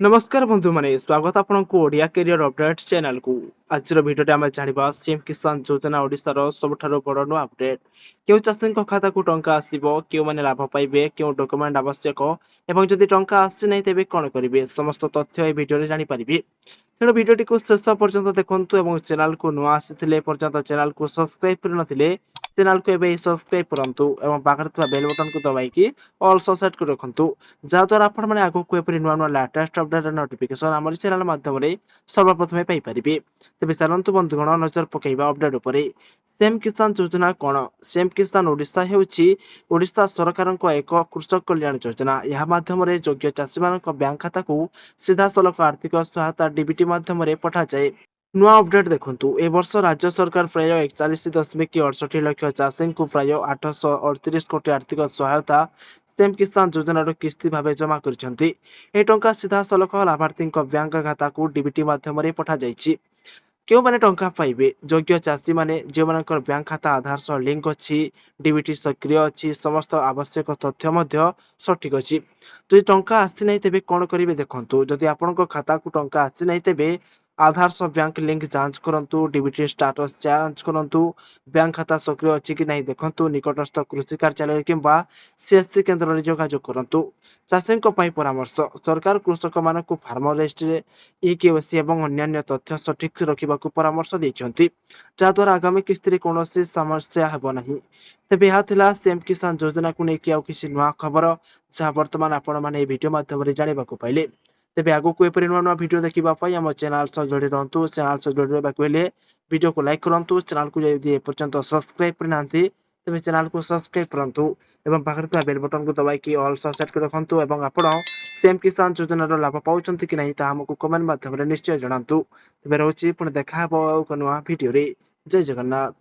नमस्कार बंधु माने स्वागत आपनku ओडिया कैरियर अपडेट चैनल को। आज भिडियो आम जाना सीएम किसान योजना ओडिशार सबुठारु बड़ नुआ अपडेट क्यों चाषी खाता को टंका आसीबो क्यों माने लाभ पाइबे क्यों डॉक्यूमेंट आवश्यक एवं जदि टंका आसी नै तेबे कोन करिवे समस्त तथ्य ए भिडियो रे जानि परिबे। तेणु भिडियोटी को शेष पर्यंत देखंतु एवं चैनल को नुआ आसीथिले पर्यंत चैनल को सब्सक्राइब कर नथिले चैनल को एबे सब्सक्राइब करंतु एवं पाखरे थवा बेल बटन को दबाइकी ऑल सेट कर रखंतु जा द्वारा आपण माने आगो को एपरि नुआ नुआ लेटेस्ट अपडेट नोटिफिकेशन हमर चैनल माध्यम रे सर्वप्रथमे पाई परिबे। तेबे चलंतु बंधुगण नजर पकेइबा अपडेट उपरे। सीएम किसान योजना कोन? सीएम किसान ओडिशा हेउची ओडिशा सरकारक एक कृषक कल्याण योजना। यह माध्यम रे योग्य चाषी मानक बैंक खाता को सीधा सलख आर्थिक सहायता डीबीटी माध्यम रे पठा जाए। नुआ अपडेट देखंतु ए वर्ष राज्य सरकार प्राय 41.68 लाख चाषी को प्राय 838 कोटी आर्थिक सहायता सीएम किसान योजनार किस्ती भाव जमा कर टंका सीधा सलख लाभार्थी बैंक खाता को डीबीटी माध्यम पठा जाइछि। क्यों माने टंका पाइबे? योग्य चाषी माने जे मानकर बैंक खाता आधार सह लिंक अछि, डीबीटी सक्रिय अछि, समस्त आवश्यक तथ्य मध्य सठिक अछि। जदि टंका आसी नै तेबे कोन करिवे देखंतु। जदि आपनक खाता को टंका आसी नै तेबे आधार सह बैंक लिंक जांच करंतु, डीबीटी स्टेटस जांच करंतु, बैंक खाता सक्रिय अछि कि नै देखंतु, निकटस्थ कृषि कार्यालय किंबा सीएससी केंद्र रे जोगाजोग करंतु। चाषी परामर्श सरकार कृषक मानक फार्मर रजिस्ट्री ईकेवाईसी एवं अन्य तथ्य सठिक रखा परामर्श देइछन्ति जहाद्वारा आगामी किस्ती कौनसी समस्या हेब नहीं। तेबे यह थिला सीएम किसान योजना को लेकिन आउ किसी नुआ खबर जहां वर्तमान आपण माने वीडियो माध्यम रे जानिबा को पाइले। तेबे आगो को एपरि नुआ नुआ वीडियो देखिबा पई हम चैनल सह जोड़ी रहंतु। चैनल सह जोड़ी रहबाक हेले वीडियो को लाइक करंतु। चैनल को जदि एपर्यंत सब्सक्राइब करनांती तेबे चैनल को सब्सक्राइब करंतु एवं पाखरे थवा बेल बटन को दबाइकी ऑल सेट कर रखंतु एवं आपण सीएम किसान योजनार लाभ पाउछन्ति कि नहीं ता हमकु कमेंट माध्यम रे निश्चय जणांतु। तेबे रहउछि पुଣି ଦେଖା ହେବ ଆଉ ଏକ ନୂଆ ଭିडिଓରେ। ଜୟ ଜଗନ୍ନାଥ।